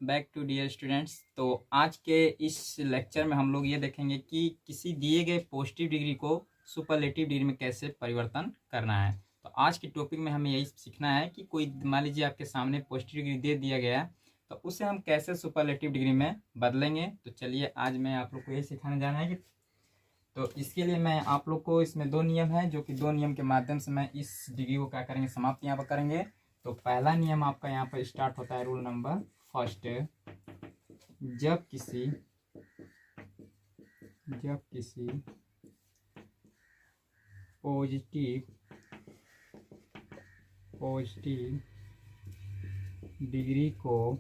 Back to dear students. तो आज के इस लेक्चर में हम लोग ये देखेंगे कि किसी दिए गए पॉजिटिव डिग्री को सुपरलेटिव डिग्री में कैसे परिवर्तन करना है। तो आज के टॉपिक में हमें यही सीखना है कि कोई मान लीजिए आपके सामने पॉजिटिव डिग्री दे दिया गया है, तो उसे हम कैसे सुपरलेटिव डिग्री में बदलेंगे। तो चलिए आज मैं आप लोग को यही सिखाने जाना है कि तो इसके लिए मैं आप लोग को इसमें दो नियम है, जो कि दो नियम के माध्यम से मैं इस डिग्री को क्या करेंगे, समाप्त यहाँ पर करेंगे। तो पहला नियम आपका यहाँ पर स्टार्ट होता है, रूल नंबर फर्स्ट। जब किसी पॉजिटिव डिग्री को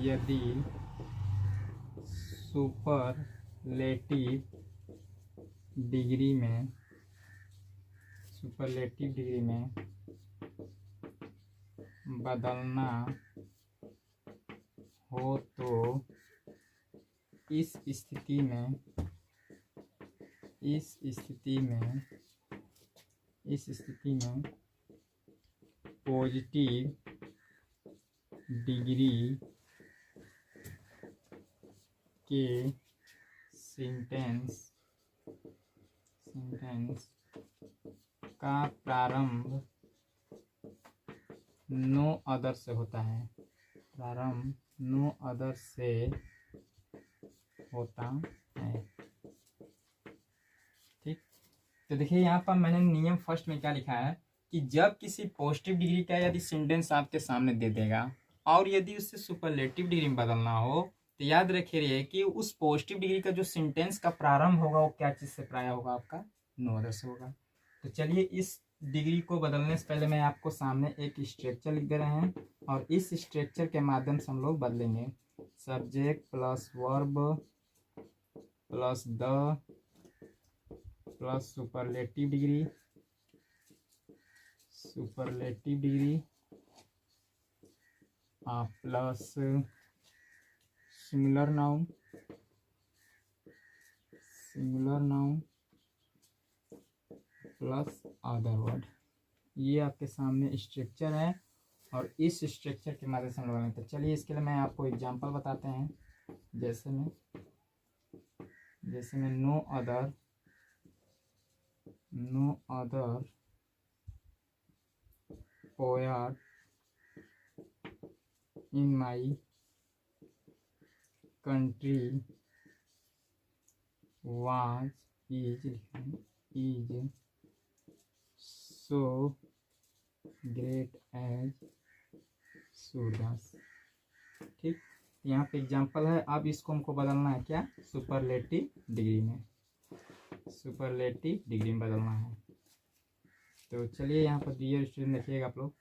यदि सुपरलेटिव डिग्री में बदलना हो तो इस स्थिति में पॉजिटिव डिग्री के सेंटेंस का प्रारंभ नो अदर से होता है। ठीक, तो देखिए यहाँ पर मैंने नियम फर्स्ट में क्या लिखा है कि जब किसी पॉजिटिव डिग्री का यदि सेंटेंस आपके सामने दे देगा और यदि उससे सुपरलेटिव डिग्री में बदलना हो, तो याद रखिए कि उस पॉजिटिव डिग्री का जो सेंटेंस का प्रारंभ होगा वो क्या चीज़ से प्राय होगा, आपका नो अदर से होगा। तो चलिए इस डिग्री को बदलने से पहले मैं आपको सामने एक स्ट्रक्चर लिख दे रहे हैं और इस स्ट्रक्चर के माध्यम से हम लोग बदलेंगे। Subject plus verb plus the plus superlative degree plus singular noun plus other word. ये आपके सामने स्ट्रक्चर है और इस स्ट्रक्चर के माध्यम से हम लोग तो चलिए इसके लिए मैं आपको एग्जांपल बताते हैं। जैसे में no other poet in my country was is so great as Surdas. ठीक, यहाँ पे एग्जांपल है। अब इसको हमको बदलना है क्या, सुपरलेटिव डिग्री में बदलना है। तो चलिए यहाँ पर डियर स्टूडेंट देखिएगा आप लोग।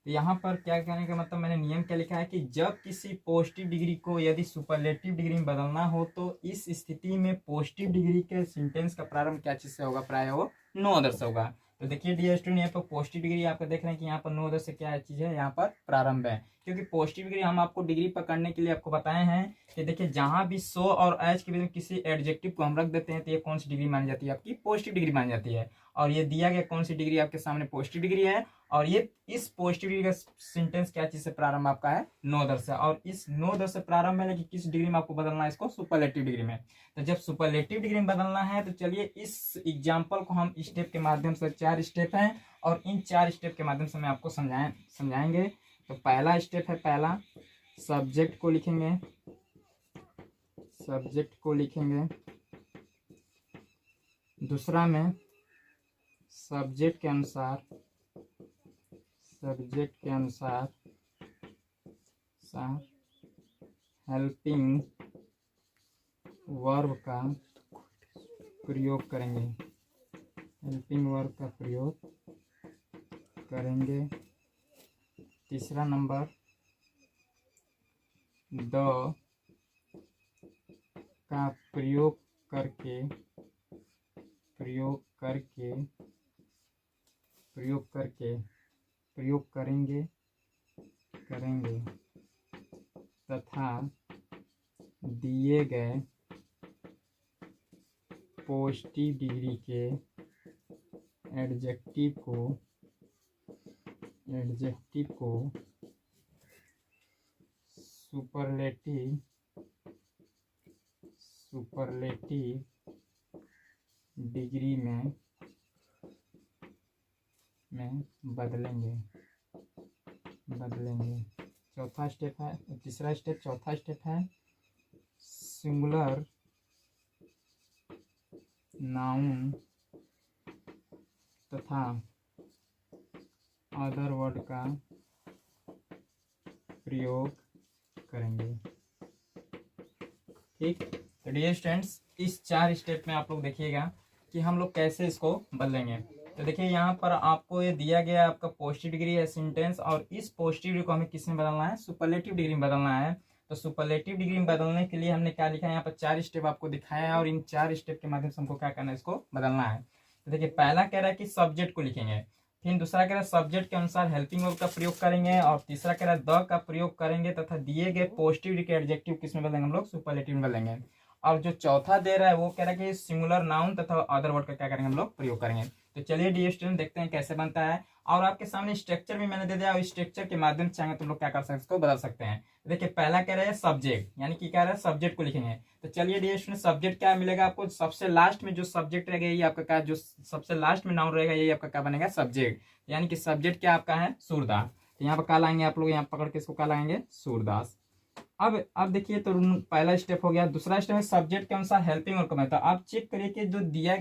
तो यहाँ पर क्या कहने का मतलब, मैंने नियम क्या लिखा है कि जब किसी पॉजिटिव डिग्री को यदि सुपरलेटिव डिग्री में बदलना हो तो इस स्थिति में पॉजिटिव डिग्री के सेंटेंस का प्रारंभ क्या चीज़ से होगा, प्राय वो नो अदर से होगा। तो देखिए डियर स्टूडेंट, यहाँ पर पॉजिटिव डिग्री आपको देख रहे हैं कि यहाँ पर नो अदर से क्या चीज़ है, यहाँ पर प्रारंभ है। क्योंकि पॉजिटिव डिग्री हम आपको डिग्री पकड़ने के लिए आपको बताए हैं कि देखिए जहाँ भी सो और एज के बीच में किसी एडजेक्टिव को हम रख देते हैं तो ये कौन सी डिग्री मानी जाती है, आपकी पॉजिटिव डिग्री मानी जाती है। और ये दिया गया कौन सी डिग्री आपके सामने, पॉजिटिव डिग्री है। और ये इस पॉजिटिव डिग्री का सेंटेंस क्या चीज से प्रारंभ आपका है, नो अदर से। और इस नो अदर से प्रारंभ है, लेकिन किस डिग्री में आपको बदलना है, इसको सुपरलेटिव डिग्री में। तो जब सुपरलेटिव डिग्री में बदलना है तो चलिए इस एग्जांपल को हम स्टेप के माध्यम से, 4 स्टेप हैं और इन 4 स्टेप के माध्यम से मैं आपको समझाएंगे। तो पहला स्टेप है, पहला सब्जेक्ट को लिखेंगे। दूसरा में सब्जेक्ट के अनुसार हेल्पिंग वर्ब का प्रयोग करेंगे। तीसरा नंबर द का प्रयोग करेंगे तथा दिए गए पॉजिटिव डिग्री के एडजेक्टिव को एडजेक्टिव को सुपरलेटिव डिग्री में बदलेंगे। चौथा स्टेप है, तीसरा स्टेप, चौथा स्टेप है सिंगुलर नाउन तथा अदर वर्ड का प्रयोग करेंगे। ठीक, तो डियर स्टूडेंट्स, इस 4 स्टेप में आप लोग देखिएगा कि हम लोग कैसे इसको बदलेंगे। तो देखिए यहाँ पर आपको ये दिया गया आपका पॉजिटिव डिग्री है सेंटेंस, और इस पॉजिटिव डिग्री को हमें किस में बदलना है? सुपरलेटिव डिग्री में बदलना है। तो सुपरलेटिव डिग्री में बदलने के लिए हमने क्या लिखा है? यहाँ पर 4 स्टेप आपको दिखाया है, और इन 4 स्टेप के माध्यम से हमको क्या करना है? इसको बदलना है। तो देखिए पहला कह रहा है कि सब्जेक्ट को लिखेंगे, फिर दूसरा कह रहा है सब्जेक्ट के अनुसार हेल्पिंग वर्ब का प्रयोग करेंगे, और तीसरा कह रहा है द का प्रयोग करेंगे, तथा दिए गए पॉजिटिव डिग्री के एडजेक्टिव किस में बदलेंगे? हम लोग सुपरलेटिव में बदलेंगे। और जो चौथा दे रहा है वो कह रहा है कि सिंगुलर नाउन तथा अदर वर्ड का क्या करेंगे? हम लोग प्रयोग करेंगे। तो चलिए डियर स्टूडेंट देखते हैं कैसे बनता है, और आपके सामने स्ट्रक्चर भी मैंने दे दिया, और स्ट्रक्चर के माध्यम से चाहेंगे तुम लोग क्या कर सकते हैं? इसको बदल सकते हैं। देखिए पहला कह रहे हैं सब्जेक्ट, यानी कि क्या रहा है? सब्जेक्ट को लिखेंगे। तो चलिए डियर स्टूडेंट, सब्जेक्ट क्या मिलेगा आपको? सबसे लास्ट में जो सब्जेक्ट रहेगा यही आपका क्या, जो सबसे लास्ट में नाउन रहेगा यही आपका क्या बनेगा? सब्जेक्ट। यानी कि सब्जेक्ट क्या आपका है? सूरदास। तो यहाँ पर क्या लाएंगे आप लोग? यहाँ पकड़ के इसको क्या लाएंगे? सूरदास। अब देखिए, तो पहला स्टेप हो गया। दूसरा स्टेप है सब्जेक्ट के अनुसार हेल्पिंग और कमेंट। तो आप चेक करिए कि जो दिया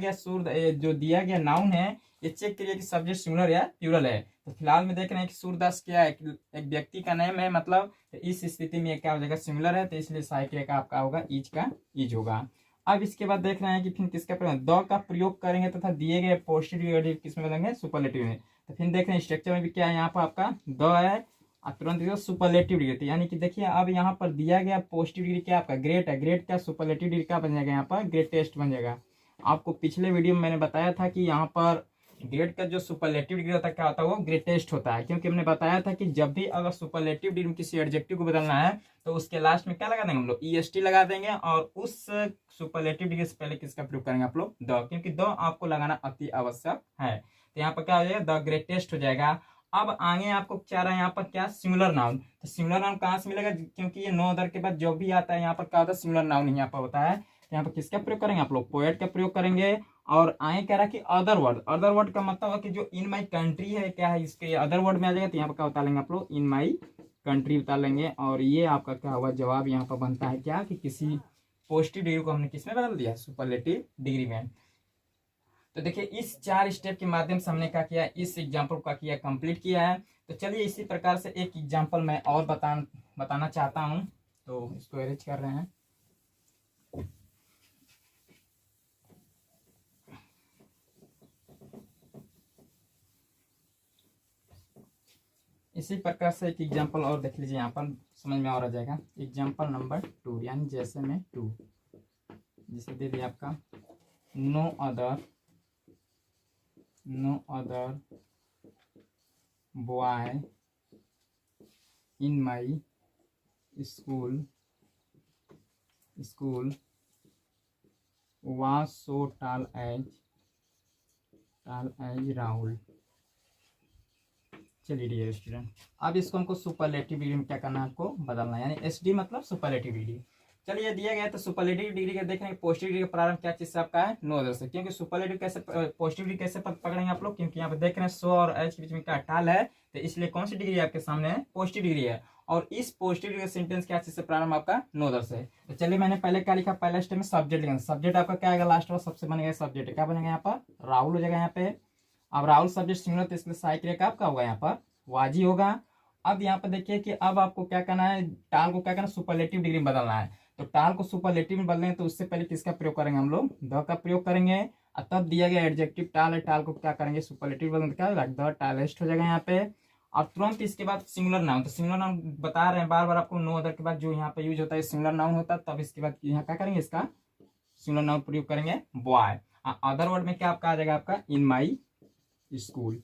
गया नाउन है, ये चेक करिए कि सब्जेक्ट सिंगुलर या प्लूरल है। तो फिलहाल में देख रहे हैं कि सूरदास क्या है? एक व्यक्ति का नाम है, मतलब इस स्थिति में क्या हो जाएगा? सिंगुलर है, तो इसलिए सहायक का आपका होगा ईज का ईज होगा। अब इसके बाद देख रहे हैं कि फिर किसका प्रयोग? द का प्रयोग करेंगे तथा दिए गए पॉजिटिव किस में बदलेंगे? सुपरलेटिव में। तो फिर देख रहे हैं स्ट्रक्चर में भी क्या है? यहाँ पर आपका द है, तुरंत सुपरलेटिव डिग्री। यानी कि देखिए अब यहाँ पर दिया गया पॉजिटिव डिग्री क्या आपका? ग्रेट है। ग्रेट का सुपरलेटिव डिग्री क्या बन जाएगा? यहाँ पर ग्रेटेस्ट बन जाएगा। आपको पिछले वीडियो में मैंने बताया था कि यहाँ पर ग्रेट का जो सुपरलेटिव डिग्री होता है क्या होता है? वो ग्रेटेस्ट होता है, क्योंकि हमने बताया था कि जब भी अगर सुपरलेटिव डिग्री में किसी एडजेक्टिव को बदलना है तो उसके लास्ट में क्या लगा देंगे? हम लोग EST लगा देंगे, और उस सुपरलेटिव डिग्री से पहले किसका प्रयोग करेंगे आप लोग? द, क्योंकि द आपको लगाना अति आवश्यक है। तो यहाँ पर क्या हो जाएगा? द ग्रेटेस्ट हो जाएगा। अब आगे आपको क्या रहा है? यहाँ पर क्या? Singular noun. तो सिंगुलर नाउन कहाँ से मिलेगा? क्योंकि ये नो अदर के बाद जो भी आता है यहाँ पर क्या होता है? सिंगुलर नाउन ही यहाँ पर होता है। तो यहाँ पर किसका प्रयोग करेंगे आप लोग? पोएट का प्रयोग करेंगे। और आगे कह रहा है कि अदर वर्ड। अदर वर्ड का मतलब है कि जो इन माई कंट्री है, क्या है इसके अदर वर्ड में आ जाएगा। तो यहाँ पर क्या बता लेंगे आप लोग? इन माई कंट्री बता लेंगे। और ये आपका क्या हुआ? जवाब यहाँ पर बनता है क्या, कि किसी पॉजिटिव डिग्री को हमने किसमें बदल दिया? सुपरलेटिव डिग्री में। तो देखिए इस 4 स्टेप के माध्यम से हमने क्या किया? इस एग्जाम्पल का किया, कंप्लीट किया है। तो चलिए इसी प्रकार से एक एग्जाम्पल मैं और बताना चाहता हूँ। तो इसको अरेंज कर रहे हैं। इसी प्रकार से एक एग्जाम्पल और देख लीजिए, यहाँ पर समझ में और आ जाएगा। एग्जाम्पल नंबर 2, यानी जैसे में 2, जिसे दे दिया आपका no other boy in my school was so tall as Rahul. चलिए डियर स्टूडेंट, अब इसको हमको सुपरलेटिव डिग्री में क्या करना है? आपको बदलना है, यानी SD मतलब सुपरलेटिव डिग्री। चलिए दिया गया तो सुपरलेटिव डिग्री का देख रहे हैं। पॉजिटिव डिग्री का प्रारंभ क्या चीज से आपका है? नो अदर से। क्योंकि सुपरलेटिव कैसे पॉजिटिव डिग्री कैसे पकड़ेंगे आप लोग? क्योंकि यहाँ पे देख रहे हैं सो और एच के बीच में क्या टाल है, तो इसलिए कौन सी डिग्री आपके सामने है? पॉजिटिव डिग्री है। और इस पॉजिटिव डिग्री का सेंटेंस क्या चीज से प्रारंभ? आपका नो अदर से। तो चलिए मैंने पहले क्या लिखा? पहले स्टेप में सब्जेक्ट लिखा। सब्जेक्ट आपका क्या आएगा? लास्ट वाला सबसे बनेगा सब्जेक्ट। क्या बनेगा यहाँ पर? राहुल हो जाएगा यहाँ पे। अब राहुल सब्जेक्ट सिंगुलर, तो इसलिए सहायक आपका होगा यहाँ पर वाजी होगा। अब यहाँ पर देखिए कि अब आपको क्या करना है? टाल को क्या करना? सुपरलेटिव डिग्री में बदलना है। तो टाल को सुपरलेटिव में बदलेंगे तो उससे पहले किसका प्रयोग करेंगे? हम लोग द का प्रयोग करेंगे। और तब दिया गया एडजेक्टिव टाल है, टाल को क्या करेंगे? सुपरलेटिव बदलेंगे, क्या होगा? द टालेस्ट हो जाएगा यहाँ पे। और तुरंत इसके बाद सिंगुलर नाउन। तो सिंगुलर नाउन बता रहे हैं बार बार आपको, नो अदर के बाद जो यहाँ पे यूज होता है सिंगुलर नाउन होता है। तब इसके बाद यहाँ क्या करेंगे? इसका सिंगुलर नाउन प्रयोग करेंगे बॉय। अदर वर्ड में क्या आपका आ जाएगा? आपका इन माई स्कूल।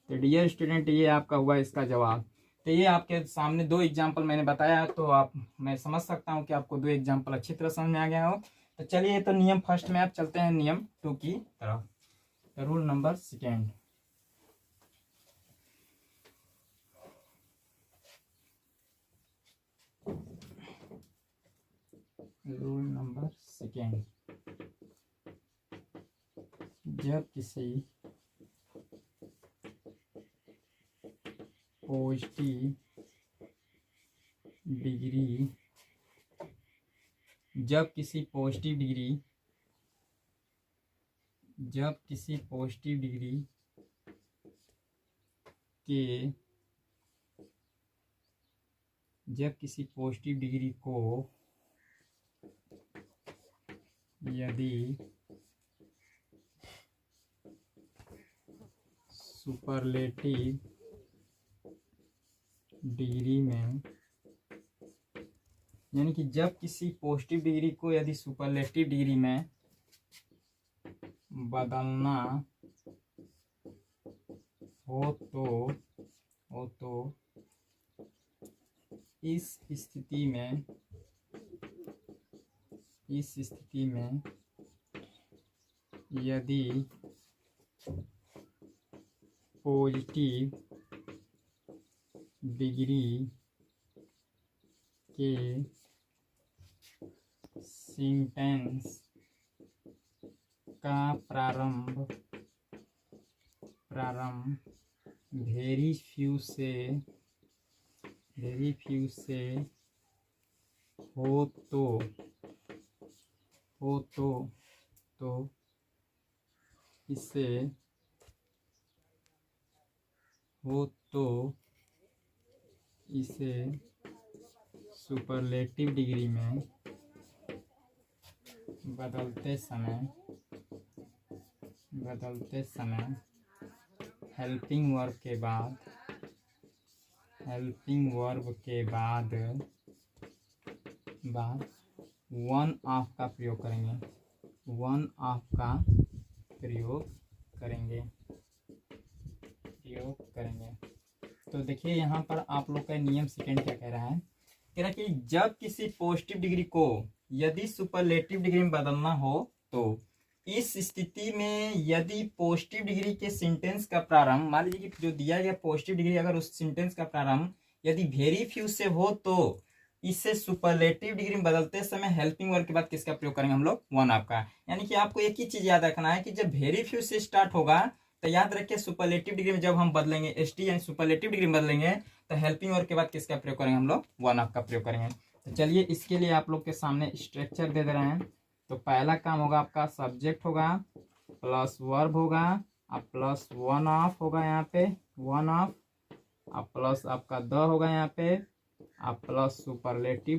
तो डियर स्टूडेंट, ये आपका हुआ इसका जवाब। तो ये आपके सामने 2 एग्जाम्पल मैंने बताया, तो मैं समझ सकता हूँ कि आपको 2 एग्जाम्पल अच्छी तरह समझ में आ गया हो। तो चलिए, तो नियम फर्स्ट में आप चलते हैं नियम 2 की तरफ। Rule number 2। Rule number second, जब किसी पॉजिटिव डिग्री जब किसी पॉजिटिव डिग्री को यदि सुपरलेटिव डिग्री में, यानी कि जब किसी पॉजिटिव डिग्री को यदि सुपरलेटिव डिग्री में बदलना हो तो इस स्थिति में यदि पॉजिटिव डिग्री के सेंटेंस का प्रारंभ वेरी फ्यू से हो तो इसे सुपरलेटिव डिग्री में बदलते समय हेल्पिंग वर्ब के बाद वन ऑफ का प्रयोग करेंगे। तो देखिए यहाँ पर आप लोग का नियम सेकेंड क्या कह रहा है कि जब किसी पॉजिटिव डिग्री को यदि सुपरलेटिव डिग्री में बदलना हो तो इस स्थिति में यदि पॉजिटिव डिग्री के सेंटेंस का प्रारंभ, मान लीजिए कि जो दिया गया पॉजिटिव डिग्री, अगर उस सेंटेंस का प्रारंभ यदि वेरी फ्यू से हो तो इसे सुपरलेटिव डिग्री में बदलते समय हेल्पिंग वर्ब के बाद किसका प्रयोग करेंगे हम लोग, वन ऑफ का। यानी कि आपको एक ही चीज याद रखना है कि जब वेरी फ्यू से स्टार्ट होगा तो याद रखिए सुपरलेटिव डिग्री में जब हम बदलेंगे एसटी यानी सुपरलेटिव डिग्री में बदलेंगे तो हेल्पिंग वर्ब के बाद किसका प्रयोग करेंगे हम लोग, वन ऑफ का प्रयोग करेंगे। तो चलिए इसके लिए आप लोग के सामने स्ट्रक्चर दे रहे हैं। तो पहला काम होगा आपका सब्जेक्ट होगा प्लस वर्ब होगा और प्लस वन ऑफ होगा, यहाँ पे वन ऑफ और प्लस आपका द होगा यहाँ पे और प्लस सुपरलेटिव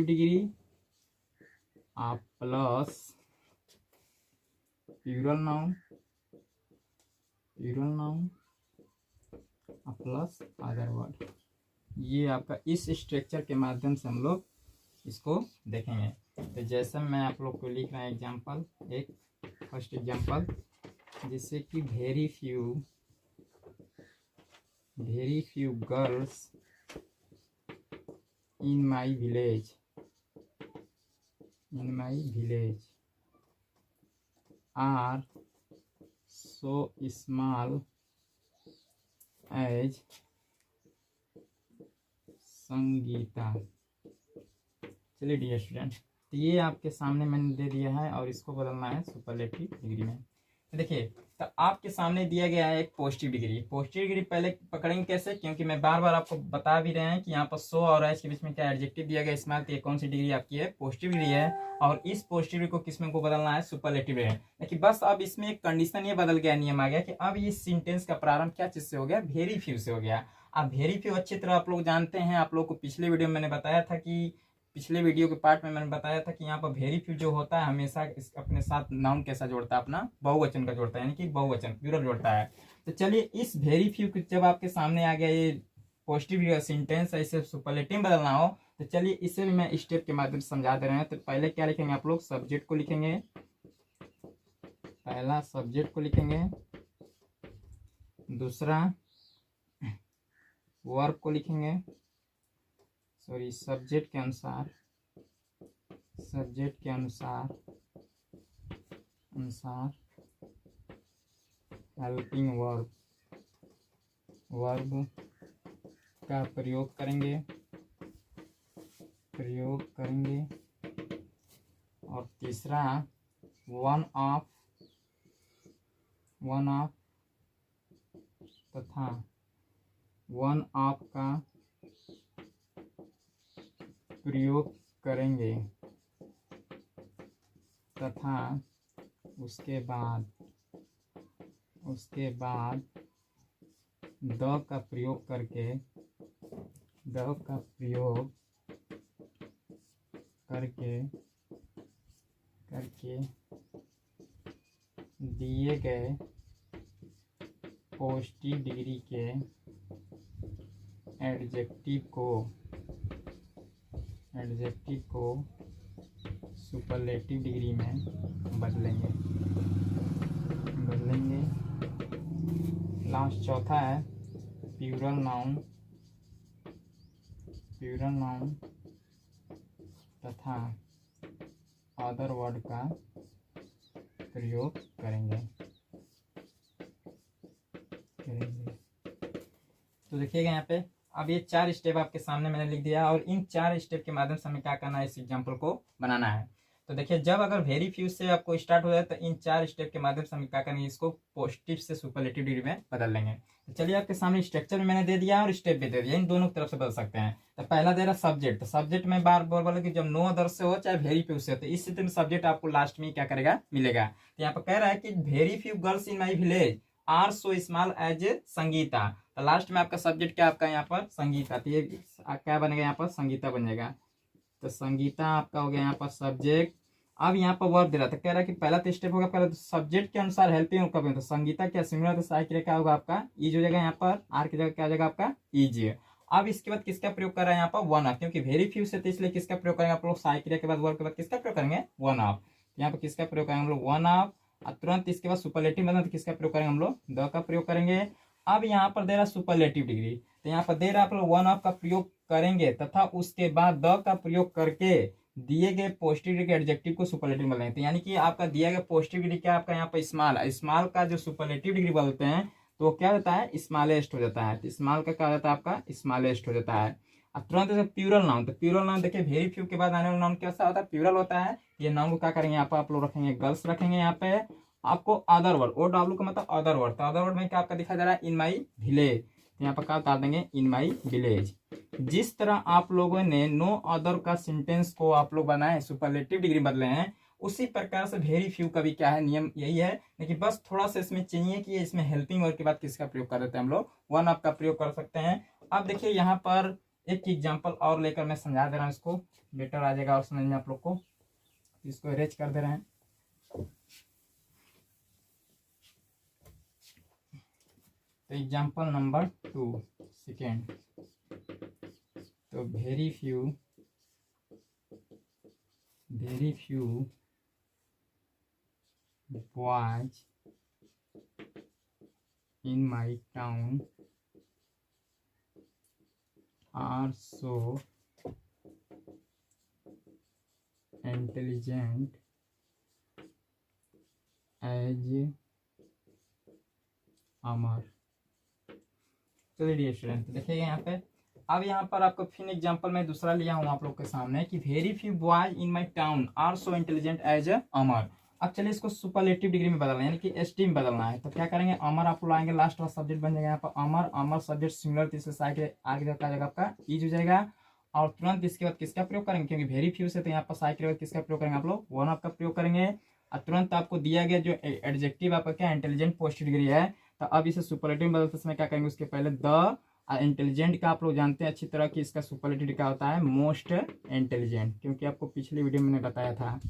डिग्री और प्लस प्लूरल नाउन और प्लस अदर वर्ड। ये आपका इस स्ट्रक्चर के माध्यम से हम लोग इसको देखेंगे। तो जैसे मैं आप लोग को लिख रहा हूँ एग्जाम्पल, एक फर्स्ट एग्जाम्पल, जिससे कि very few girls in my village are so small as Sangeeta. चलिए डियर स्टूडेंट, तो ये आपके सामने मैंने दे दिया है और इसको बदलना है सुपरलेटिव डिग्री में। तो देखिए, तो आपके सामने दिया गया है एक पॉजिटिव डिग्री पहले पकड़ेंगे कैसे, क्योंकि मैं बार बार आपको बता भी रहे हैं कि यहाँ पर सो और एज के बीच में क्या एडजेक्टिव दिया गया इस्तेमाल, तो ये कौन सी डिग्री आपकी है, पॉजिटिव डिग्री है। और इस पॉजिटिव डिग्री को किसमें को बदलना है, सुपरलेटिव डिग्री। लेकिन बस अब इसमें एक कंडीशन ये बदल गया, नियम आ गया कि अब ये सेंटेंस का प्रारंभ क्या चीज से हो गया, वेरी फ्यू से हो गया। अब वेरी फ्यू अच्छी तरह आप लोग जानते हैं, आप लोग को पिछले वीडियो में मैंने बताया था कि पिछले वीडियो के पार्ट में मैंने बताया था कि यहाँ पर वेरी फ्यू जो होता है हमेशा अपने साथ नाउन कैसा जोड़ता है, अपना बहुवचन का जोड़ता है, यानी कि बहुवचन प्लूरल जोड़ता है। तो चलिए इस वेरी फ्यू जब आपके सामने आ गया ये पॉजिटिव सेंटेंस है, इसे सुपरलेटिव बदलना हो तो चलिए इसे भी मैं स्टेप के माध्यम से समझा दे रहे हैं। तो पहले क्या लिखेंगे आप लोग, सब्जेक्ट को लिखेंगे, पहला सब्जेक्ट को लिखेंगे, दूसरा वर्ब को लिखेंगे, सॉरी सब्जेक्ट के अनुसार हेल्पिंग वर्ब का प्रयोग करेंगे प्रयोग करेंगे। और तीसरा वन ऑफ तथा वन ऑफ का प्रयोग करेंगे तथा उसके बाद द का प्रयोग करके दिए गए पॉजिटिव डिग्री के एडजेक्टिव को सुपरलेटिव डिग्री में बदलेंगे। लास्ट चौथा है प्लूरल नाउन तथा अदर वर्ड का प्रयोग करेंगे। तो देखिएगा यहाँ पे अब ये 4 स्टेप आपके सामने मैंने लिख दिया और इन 4 स्टेप के माध्यम से हमें क्या करना है, इस एग्जाम्पल को बनाना है। तो देखिए जब अगर वेरी फ्यू से आपको स्टार्ट हो जाए तो इन 4 स्टेप के माध्यम से हमें क्या करेंगे, इसको पॉजिटिव से सुपरलेटिव डिग्री में बदल लेंगे। तो चलिए आपके सामने स्ट्रक्चर भी मैंने दे दिया और स्टेप भी दे दिया, इन दोनों तरफ से बदल सकते हैं। तो पहला दे रहा सब्जेक्ट, तो सब्जेक्ट में बार बार बोला कि जब नो अदर से हो चाहे वेरी फ्यू से हो तो इस स्थिति में सब्जेक्ट आपको लास्ट में क्या करेगा, मिलेगा। तो यहाँ पर कह रहा है कि very few girls in my village are so small as Sangeeta. तो लास्ट में आपका सब्जेक्ट क्या आपका यहाँ पर संगीता, तो ये क्या बनेगा यहाँ पर संगीता बन जाएगा। तो संगीता आपका हो गया यहाँ पर सब्जेक्ट। अब यहाँ पर वर्ब दे रहा था, कह रहा है कि पहला तो स्टेप होगा, पहले तो सब्जेक्ट के अनुसार हेल्पिंग कब, तो संगीता क्या सिंगुलर तो साई के लिए क्या होगा आपका ईज हो जाएगा, यहाँ पर आर की जगह क्या हो जाएगा आपका ईज। अब इसके बाद किसका प्रयोग कर रहा है यहाँ पर वन ऑफ, क्योंकि वेरी फ्यू से तो इसलिए किसका प्रयोग करेंगे आप लोग, साई क्रिया के बाद वर्ब के बाद किसका प्रयोग करेंगे वन ऑफ। यहाँ पर किसका प्रयोग करेंगे हम लोग वन ऑफ। तुरंत इसके बाद सुपरलेटिव मतलब तो किसका प्रयोग करेंगे हम लोग द का प्रयोग करेंगे। अब यहाँ पर दे रहा सुपरलेटिव डिग्री, तो यहाँ पर दे रहा आप लोग वन ऑफ का प्रयोग करेंगे तथा उसके बाद द का प्रयोग करके दिए गए पॉजिटिव डिग्री के एडजेक्टिव को सुपरलेटिव बदलेंगे। तो यानी कि आपका दिया गया पॉजिटिव डिग्री क्या आपका यहाँ पर स्मॉल का जो सुपरलेटिव डिग्री बदलते हैं तो वो क्या होता है स्मॉलेस्ट हो जाता है। तो स्मॉल का क्या हो जाता है आपका स्मॉलेस्ट हो जाता है। अब तुरंत प्लूरल नाउन, तो प्लूरल नाउन देखिए वेरी फ्यू के बाद आने वाला नाउन कैसा होता है प्लूरल होता है। ये नाउन को क्या करेंगे यहाँ पर आप लोग रखेंगे गर्ल्स रखेंगे। यहाँ पे आपको अदर वर्ड, ओ डब्ल्यू का मतलब अदर वर्ड, तो अदर वर्ड में क्या आपका दिखाई दे रहा है इन माई विलेज, यहाँ पर क्या उतार देंगे इन माई विलेज। जिस तरह आप लोगों ने नो अदर का सेंटेंस को आप लोग बनाए सुपरलेटिव डिग्री बदले हैं उसी प्रकार से वेरी फ्यू का भी क्या है नियम यही है, लेकिन बस थोड़ा सा इसमें चाहिए कि इसमें हेल्पिंग वर्ड के बाद किसका प्रयोग कर देते हैं हम लोग वन ऑफ का प्रयोग कर सकते हैं। अब देखिए यहाँ पर एक एग्जाम्पल और लेकर मैं समझा दे रहा हूँ, इसको बेटर आ जाएगा और समझ में आप लोग को। इसको अरेंज कर दे रहे हैं। तो एग्जाम्पल नंबर 2 सेकेंड, तो very few boys in my town are so intelligent as Amar. चलिए डियर स्टूडेंट देखिएगा यहाँ पे। अब यहाँ पर आपको फिर एग्जांपल में दूसरा लिया हूँ आप लोग के सामने कि very few boys in my town are so intelligent as Amar. अब चलिए इसको सुपरलेटिव डिग्री में बदलना है यानी कि एसटी में बदलना है। तो क्या करेंगे अमर आप लोग आएंगे, लास्ट वाला सब्जेक्ट बन जाएगा यहाँ पर अमर सब्जेक्ट सिंगुलर, तीसरे साइड के आगे क्या जाएगा आपका ईज हो जाएगा। और तुरंत इसके बाद किसका प्रयोग करेंगे, क्योंकि वेरी फ्यू से तो यहाँ पर साइड के बाद किसका प्रयोग करेंगे आप लोग वन ऑफ का प्रयोग करेंगे। और तुरंत आपको दिया गया जो एडजेक्टिव आपका क्या इंटेलिजेंट पॉजिटिव डिग्री है, तो अब इसे सुपरलेटिव में बदलते समय क्या करेंगे उसके पहले द इंटेलिजेंट का आप लोग जानते हैं अच्छी तरह कि इसका सुपरलेटिव क्या होता है मोस्ट इंटेलिजेंट, क्योंकि आपको पिछली वीडियो में मैंने बताया था।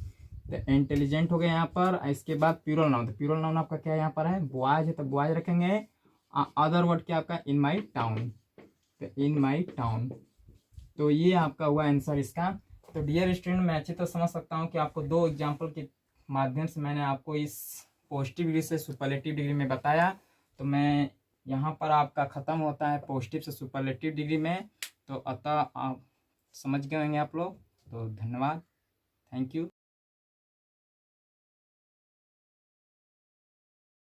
तो इंटेलिजेंट हो गया यहाँ पर। इसके बाद प्लूरल नाउन, तो प्लूरल नाउन आपका क्या यहाँ पर है बॉयज है तो बॉयज रखेंगे। अदर वर्ड क्या आपका इन माई टाउन, तो इन माई टाउन। तो ये आपका हुआ आंसर इसका। तो डियर स्टूडेंट मैं अच्छी तरह समझ सकता हूँ कि आपको 2 एग्जाम्पल के माध्यम से मैंने आपको इस पॉजिटिव डिग्री से सुपरलेटिव डिग्री में बताया। तो मैं यहाँ पर आपका ख़त्म होता है पॉजिटिव से सुपरलेटिव डिग्री में। तो अतः आप समझ गए होंगे आप लोग। तो धन्यवाद, थैंक यू।